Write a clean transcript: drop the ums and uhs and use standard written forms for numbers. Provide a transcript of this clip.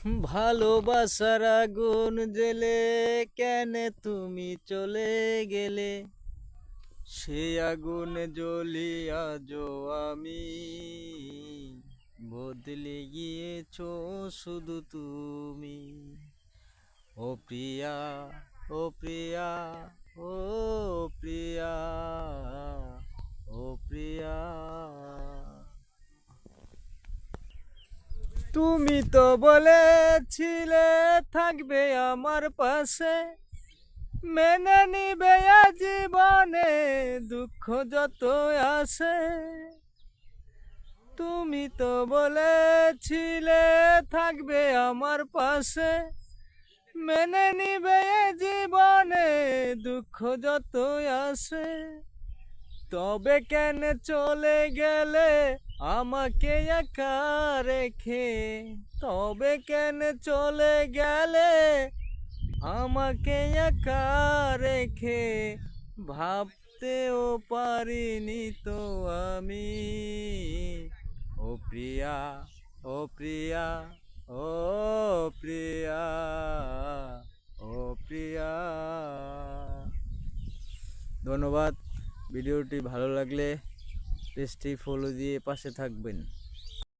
ভালোবাসার আগুন জ্বেলে কেন তুমি চলে গেলে? সে আগুনে জ্বলি আজও আমি, বদলে গিয়েছো শুধু তুমি। ও প্রিয়া, ও প্রিয়া, ও প্রিয়া, ও প্রিয়া। তুমি তো বলেছিলে থাকবে আমার পাশে, মেনে নিবে জীবনে দুঃখ যত আসে। তুমি তো বলেছিলে থাকবে আমার পাশে, মেনে নিবে জীবনে দুঃখ যত আসে। তবে কেন চলে গেলে আমাকে একা রেখে? তবে কেন চলে গেলে আমাকে একা রেখে? ভাবতেও পারিনি তো আমি। ও প্রিয়া, ও প্রিয়া, ও প্রিয়া, ও প্রিয়া। ধন্যবাদ। ভিডিওটি ভালো লাগলে পেজটি ফলো দিয়ে পাশে থাকবেন।